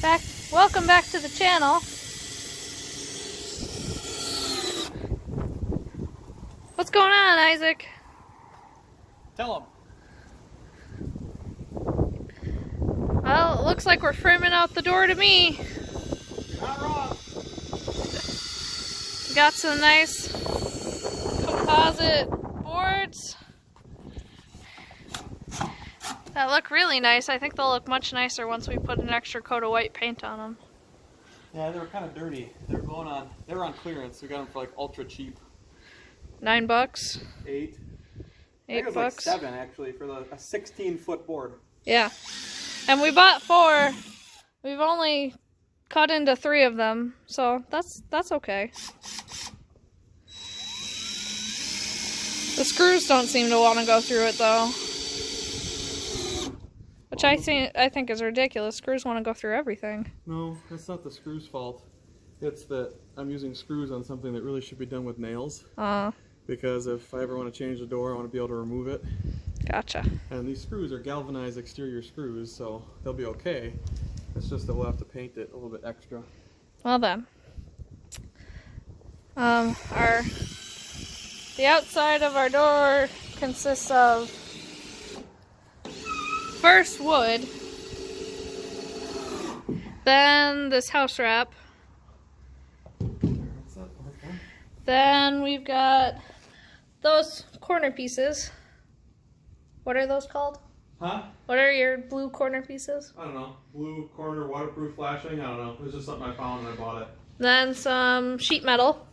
Welcome back to the channel. What's going on, Isaac? Tell him. Well, it looks like we're framing out the door to me. Not wrong. We got some nice composite boards that look really nice. I think they'll look much nicer once we put an extra coat of white paint on them. Yeah, they were kind of dirty. They were on clearance. We got them for like ultra cheap. $9. $8. $8. I think it was like 7 actually for a 16-foot board. Yeah. And we bought 4. We've only cut into 3 of them, so that's okay. The screws don't seem to want to go through it though. Which I think is ridiculous. Screws want to go through everything. No, that's not the screws' fault. It's that I'm using screws on something that really should be done with nails. Because if I ever want to change the door, I want to be able to remove it. Gotcha. And these screws are galvanized exterior screws, so they'll be okay. It's just that we'll have to paint it a little bit extra. Well then. The outside of our door consists of first wood, then this house wrap, then we've got those corner pieces. What are those called? Huh? What are your blue corner pieces? I don't know. Blue corner waterproof flashing? I don't know. It was just something I found and I bought it. Then some sheet metal.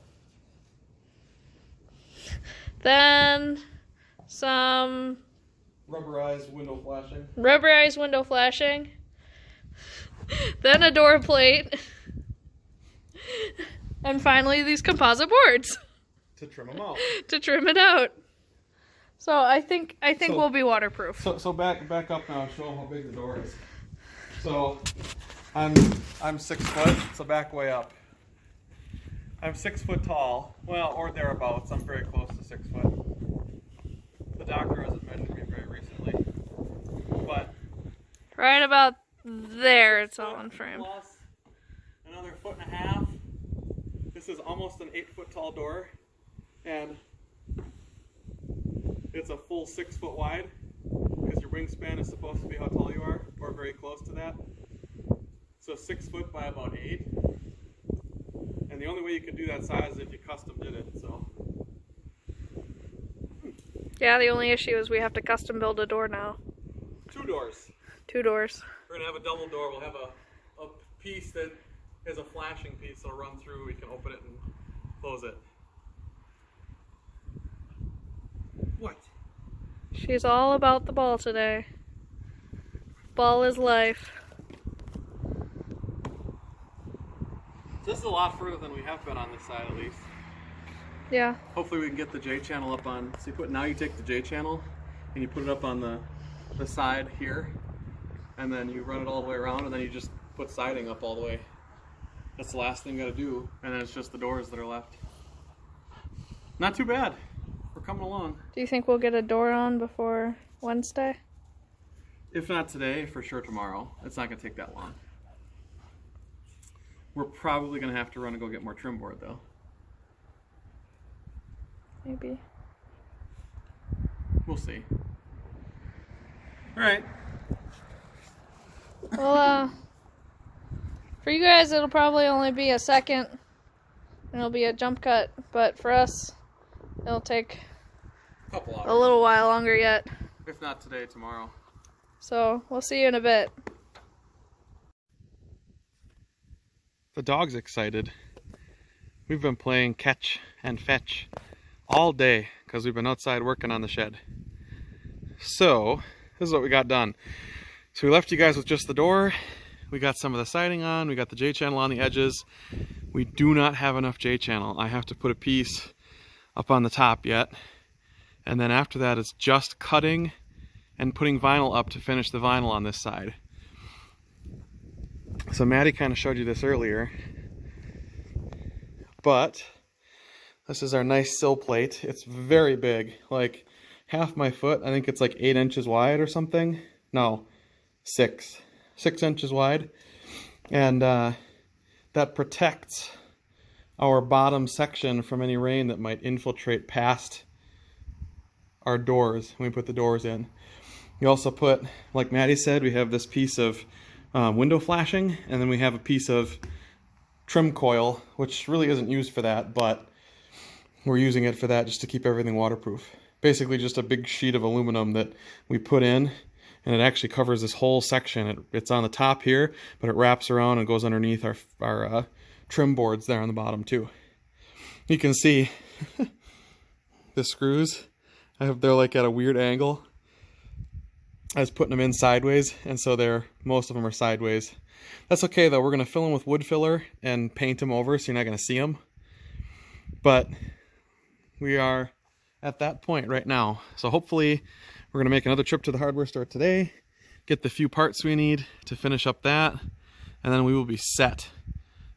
Then some Rubberized window flashing. Rubberized window flashing. Then a door plate. And finally these composite boards. To trim them out. To trim it out. So I think we'll be waterproof. So back up now, show them how big the door is. So I'm 6 foot, so back way up. I'm 6 foot tall, well, or thereabouts. I'm very close to 6 foot. The doctor hasn't measured me very recently, but right about there, it's all on frame. Plus another 1.5 feet. This is almost an 8 foot tall door, and it's a full 6 foot wide, because your wingspan is supposed to be how tall you are, or very close to that. So 6 foot by about 8. And the only way you could do that size is if you custom did it, so. Yeah, the only issue is we have to custom build a door now. 2 doors. 2 doors. We're gonna have a double door. We'll have a piece that is a flashing piece that'll run through. We can open it and close it. What? She's all about the ball today. Ball is life. This is a lot further than we have been on this side, at least. Yeah. Hopefully we can get the J channel up on. So now you take the J channel and you put it up on the side here, and then you run it all the way around, and then you just put siding up all the way. That's the last thing you got to do, and then it's just the doors that are left. Not too bad. We're coming along. Do you think we'll get a door on before Wednesday? If not today, for sure tomorrow. It's not going to take that long. We're probably going to have to run and go get more trim board, though. Maybe. We'll see. All right. Well, for you guys, it'll probably only be a second, and it'll be a jump cut. But for us, it'll take a little while longer yet. If not today, tomorrow. So we'll see you in a bit. The dog's excited. We've been playing catch and fetch all day because we've been outside working on the shed. So this is what we got done. So we left you guys with just the door. We got some of the siding on. We got the J channel on the edges. We do not have enough J channel. I have to put a piece up on the top yet. And then after that, it's just cutting and putting vinyl up to finish the vinyl on this side. So Maddie kind of showed you this earlier, but this is our nice sill plate. It's very big, like half my foot. I think it's like 8 inches wide or something. No, 6 inches wide. And that protects our bottom section from any rain that might infiltrate past our doors when we put the doors in. We also put, like Maddie said, we have this piece of window flashing, and then we have a piece of trim coil, which really isn't used for that, but we're using it for that just to keep everything waterproof. Basically just a big sheet of aluminum that we put in, and it actually covers this whole section. It's on the top here, but it wraps around and goes underneath our trim boards there on the bottom too. You can see the screws. They're like at a weird angle. I was putting them in sideways, and so most of them are sideways. That's okay though. We're going to fill them with wood filler and paint them over so you're not going to see them. But we are at that point right now. So hopefully we're going to make another trip to the hardware store today, get the few parts we need to finish up that, and then we will be set.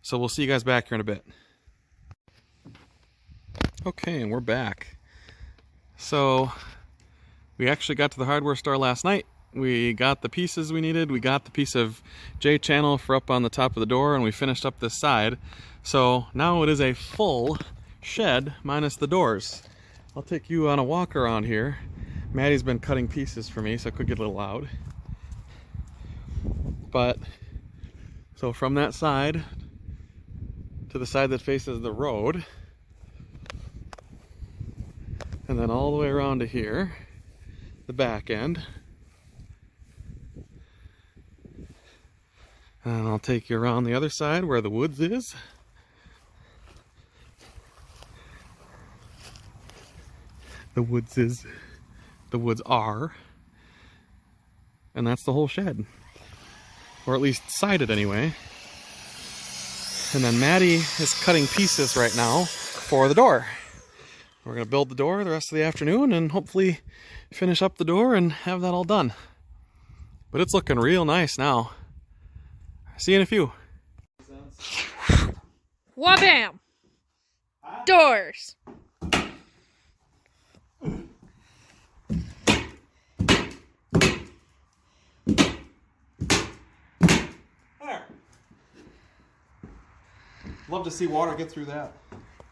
So we'll see you guys back here in a bit. Okay, and we're back. So we actually got to the hardware store last night. We got the pieces we needed. We got the piece of J-channel for up on the top of the door, and we finished up this side. So now it is a full shed minus the doors. I'll take you on a walk around here. Maddie's been cutting pieces for me, so it could get a little loud. But so from that side to the side that faces the road, and then all the way around to here, the back end. And I'll take you around the other side where the woods is. The woods are. And that's the whole shed. Or at least sided anyway. And then Maddie is cutting pieces right now for the door. We're going to build the door the rest of the afternoon and hopefully finish up the door and have that all done. But it's looking real nice now. See you in a few. Wabam! Doors! There. Love to see water get through that.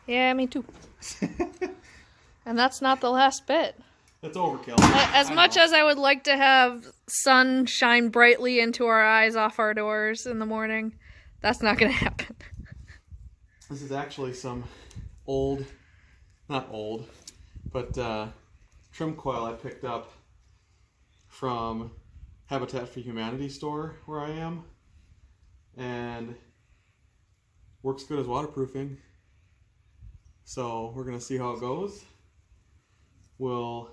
Yeah, me too. And that's not the last bit. It's overkill. As much as I would like to have sun shine brightly into our eyes off our doors in the morning, that's not going to happen. This is actually some old, not old, but trim coil I picked up from Habitat for Humanity store where I am, and works good as waterproofing. So we're going to see how it goes. We'll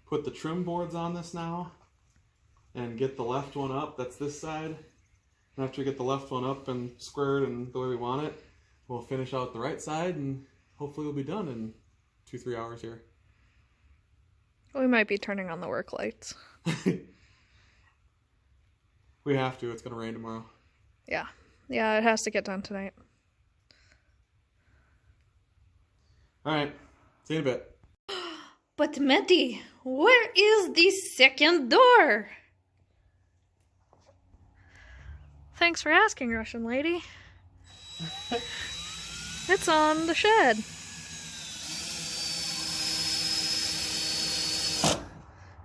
put the trim boards on this now and get the left one up. That's this side. And after we get the left one up and squared and the way we want it, we'll finish out the right side and hopefully we'll be done in 2-3 hours here. We might be turning on the work lights. We have to. It's going to rain tomorrow. Yeah. Yeah, it has to get done tonight. Alright. See you in a bit. But Matty, where is the second door? Thanks for asking, Russian lady. It's on the shed.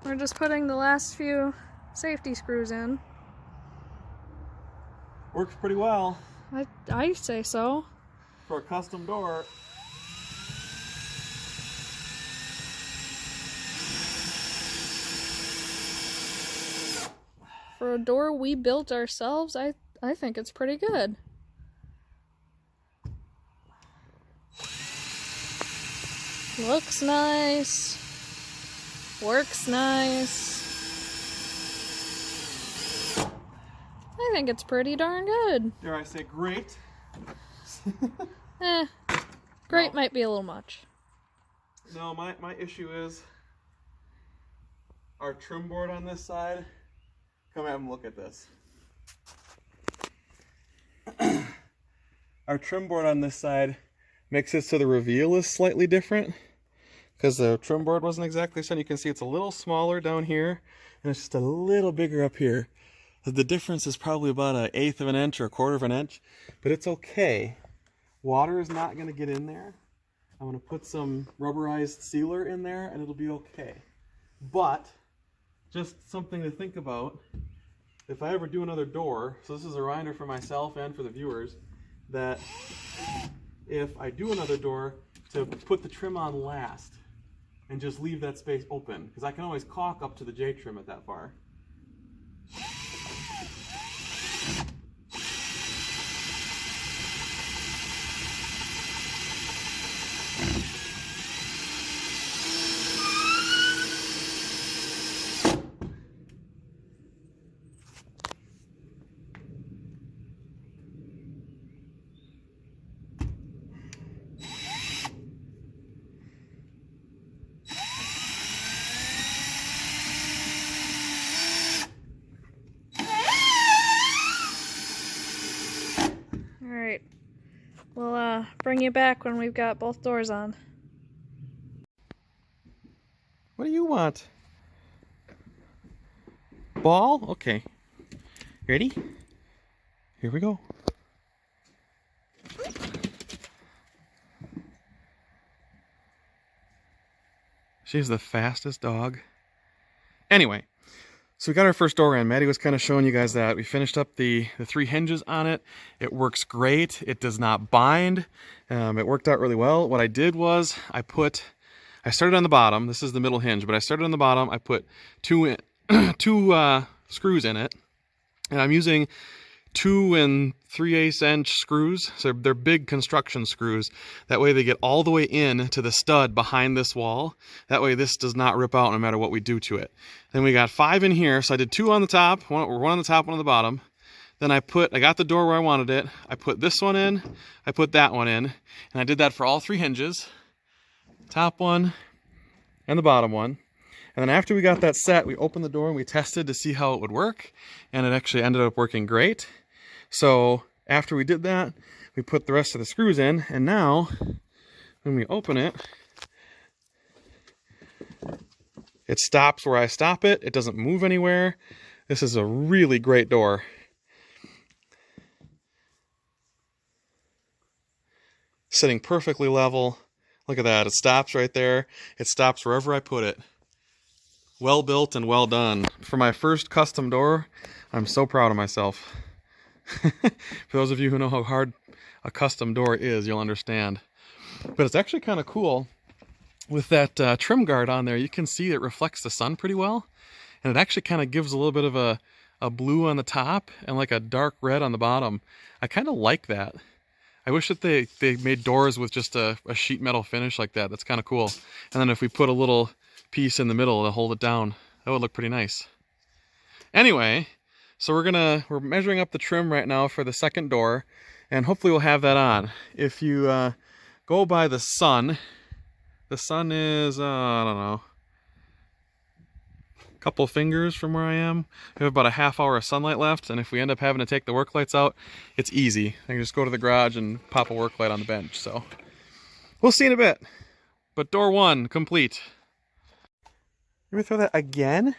We're just putting the last few safety screws in. Works pretty well. I say so. For a custom door. For a door we built ourselves, I think it's pretty good. Looks nice. Works nice. I think it's pretty darn good. Dare I say great? Great might be a little much. No, my issue is our trim board on this side. Come have a look at this. Our trim board on this side makes it so the reveal is slightly different because the trim board wasn't exactly the same. You can see it's a little smaller down here and it's just a little bigger up here. The difference is probably about 1/8 of an inch or 1/4 of an inch, but it's okay. Water is not going to get in there. I'm going to put some rubberized sealer in there and it'll be okay. But just something to think about, if I ever do another door, so this is a reminder for myself and for the viewers, that if I do another door, to put the trim on last and just leave that space open, because I can always caulk up to the J trim at that far. Alright, we'll bring you back when we've got both doors on. What do you want? Ball? Okay. Ready? Here we go. She's the fastest dog. Anyway, so we got our first door in. Maddie was kind of showing you guys that. We finished up the 3 hinges on it. It works great. It does not bind. It worked out really well. What I did was I started on the bottom. This is the middle hinge, but I started on the bottom. I put two screws in it, and I'm using 2 3/8 inch screws. So they're big construction screws. That way they get all the way in to the stud behind this wall. That way this does not rip out no matter what we do to it. Then we got 5 in here. So I did 2 on the top, one on the top, one on the bottom. Then I got the door where I wanted it. I put this one in, I put that one in, and I did that for all 3 hinges. Top one and the bottom one. And then after we got that set, we opened the door and we tested to see how it would work. And it actually ended up working great. So after we did that, we put the rest of the screws in. And now, when we open it, it stops where I stop it. It doesn't move anywhere. This is a really great door. Sitting perfectly level. Look at that. It stops right there. It stops wherever I put it. Well built and well done. For my first custom door, I'm so proud of myself. For those of you who know how hard a custom door is, you'll understand. But it's actually kind of cool. With that trim guard on there, you can see it reflects the sun pretty well. And it actually kind of gives a little bit of a blue on the top and like a dark red on the bottom. I kind of like that. I wish that they made doors with just a sheet metal finish like that. That's kind of cool. And then if we put a little piece in the middle to hold it down, that would look pretty nice. Anyway, so we're measuring up the trim right now for the second door, and hopefully we'll have that on. If you go by the sun is I don't know, a couple fingers from where I am. We have about a half hour of sunlight left, and if we end up having to take the work lights out, it's easy. I can just go to the garage and pop a work light on the bench. So we'll see in a bit. But door 1 complete. Let me throw that again.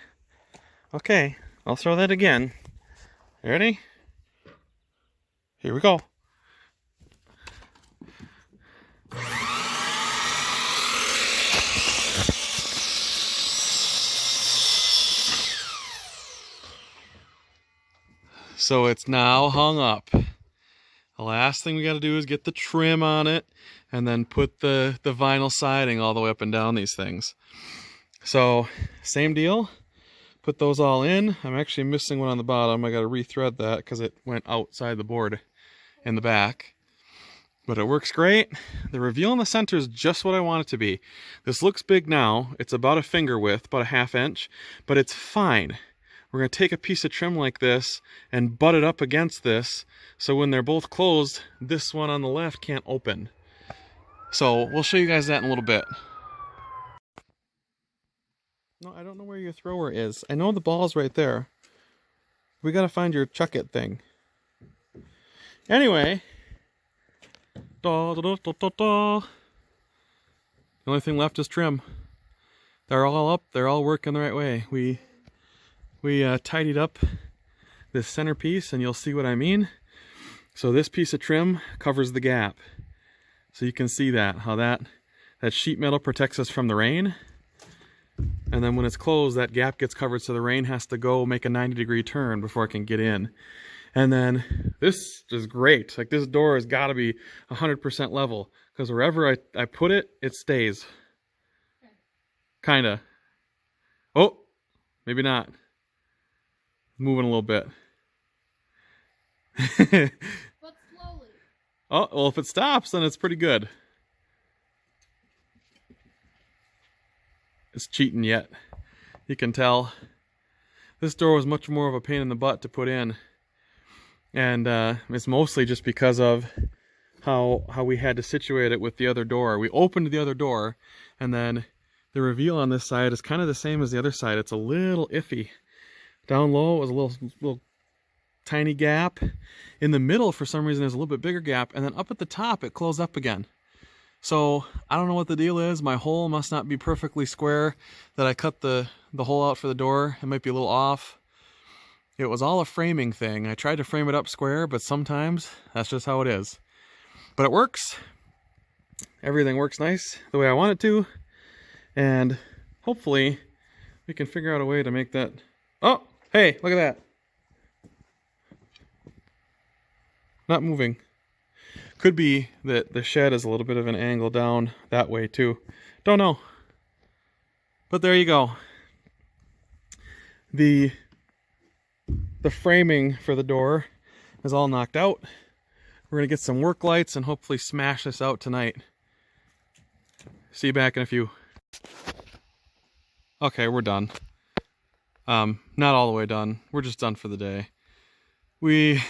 Okay, I'll throw that again. You ready? Here we go. So it's now hung up. The last thing we got to do is get the trim on it and then put the vinyl siding all the way up and down these things. So same deal. Put those all in. I'm actually missing one on the bottom. I got to rethread that because it went outside the board in the back. But it works great. The reveal in the center is just what I want it to be. This looks big now. It's about a finger width, about a 1/2 inch, but it's fine. We're going to take a piece of trim like this and butt it up against this, so when they're both closed, this one on the left can't open. So we'll show you guys that in a little bit. No, I don't know where your thrower is. I know the ball's right there. We got to find your chuck it thing. Anyway. Da, da, da, da, da, da. The only thing left is trim. They're all up. They're all working the right way. We tidied up this centerpiece and you'll see what I mean. So this piece of trim covers the gap. So you can see that, how that sheet metal protects us from the rain. And then when it's closed, that gap gets covered so the rain has to go make a 90-degree turn before it can get in. And then this is great. Like, this door has got to be 100% level, because wherever I put it, it stays. Kinda. Oh, maybe not. Moving a little bit. But slowly. Oh, well, if it stops, then it's pretty good. It's cheating yet. You can tell. This door was much more of a pain in the butt to put in. And it's mostly just because of how we had to situate it with the other door. We opened the other door, and then the reveal on this side is kind of the same as the other side. It's a little iffy. Down low was a little tiny gap. In the middle, for some reason, there's a little bit bigger gap, and then up at the top, it closed up again. So I don't know what the deal is. My hole must not be perfectly square, that I cut the hole out for the door. It might be a little off. It was all a framing thing. I tried to frame it up square, but sometimes that's just how it is. But it works. Everything works nice the way I want it to. And hopefully we can figure out a way to make that... Oh, hey, look at that. Not moving. Could be that the shed is a little bit of an angle down that way too. Don't know. But there you go. The framing for the door is all knocked out. We're going to get some work lights and hopefully smash this out tonight. See you back in a few. Okay, we're done. Not all the way done. We're just done for the day. We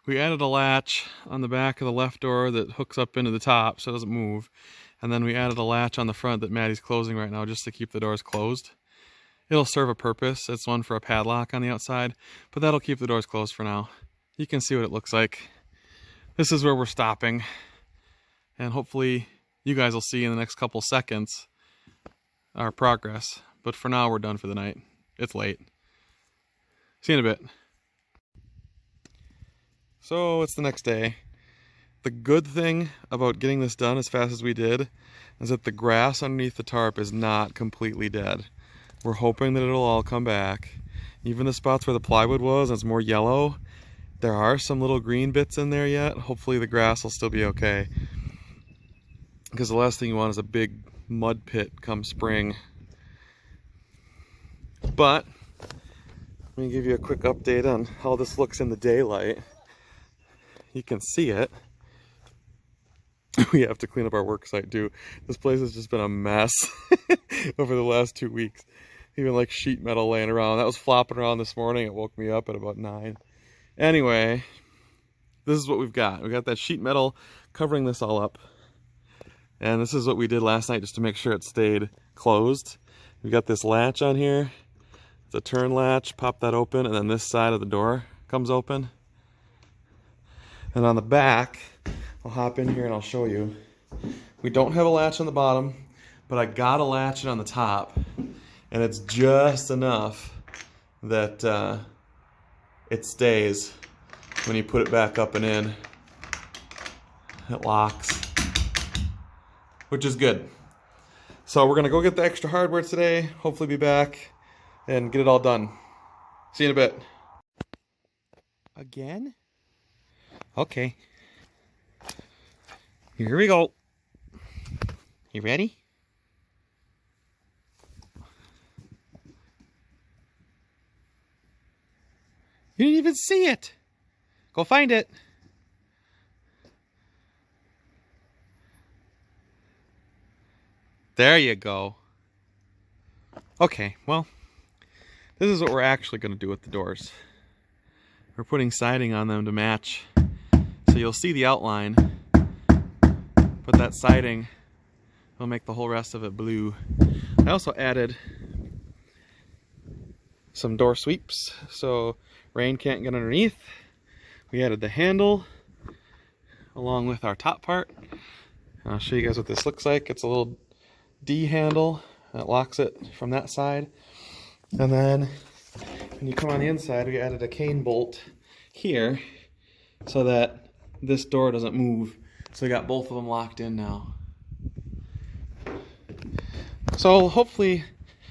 added a latch on the back of the left door that hooks up into the top so it doesn't move. And then we added a latch on the front that Maddie's closing right now just to keep the doors closed. It'll serve a purpose. It's one for a padlock on the outside, but that'll keep the doors closed for now. You can see what it looks like. This is where we're stopping. And hopefully you guys will see in the next couple seconds our progress. But for now, we're done for the night. It's late. See you in a bit. So it's the next day. The good thing about getting this done as fast as we did is that the grass underneath the tarp is not completely dead. We're hoping that it'll all come back. Even the spots where the plywood was, and it's more yellow, there are some little green bits in there yet. Hopefully the grass will still be okay. Because the last thing you want is a big mud pit come spring. But, let me give you a quick update on how this looks in the daylight. You can see it. We have to clean up our work site too. This place has just been a mess over the last 2 weeks. Even like sheet metal laying around. That was flopping around this morning. It woke me up at about 9. Anyway, this is what we've got. We got that sheet metal covering this all up. And this is what we did last night just to make sure it stayed closed. We got this latch on here. It's a turn latch. Pop that open, and then this side of the door comes open. And on the back, I'll hop in here and I'll show you. We don't have a latch on the bottom, but I got a latch on the top, and it's just enough that it stays when you put it back up and in. It locks, which is good. So we're gonna go get the extra hardware today, hopefully be back and get it all done. See you in a bit. Again? Okay. Here we go. You ready? You didn't even see it. Go find it. There you go. Okay, well, this is what we're actually going to do with the doors. We're putting siding on them to match. So you'll see the outline, but that siding will make the whole rest of it blue. I also added some door sweeps so rain can't get underneath. We added the handle along with our top part. And I'll show you guys what this looks like. It's a little D handle that locks it from that side. And then when you come on the inside, we added a cane bolt here so that this door doesn't move. So we got both of them locked in now. So hopefully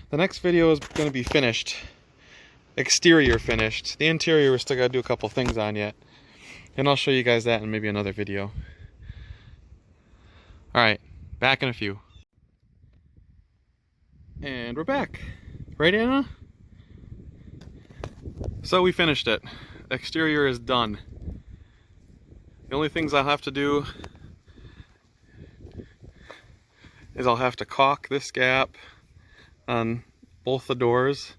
the next video is going to be finished. Exterior finished. The interior we're still got to do a couple things on yet. And I'll show you guys that in maybe another video. Alright, back in a few. And we're back. Right, Anna? So we finished it. Exterior is done. The only things I'll have to do is I'll have to caulk this gap on both the doors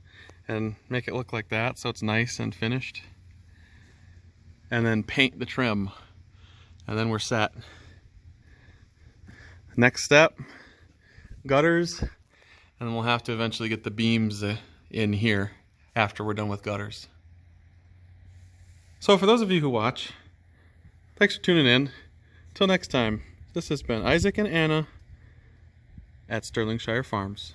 and make it look like that so it's nice and finished. And then paint the trim. And then we're set. Next step, gutters. And then we'll have to eventually get the beams in here after we're done with gutters. So for those of you who watch, thanks for tuning in. Till next time, this has been Isaac and Anna at Sterlingshire Farms.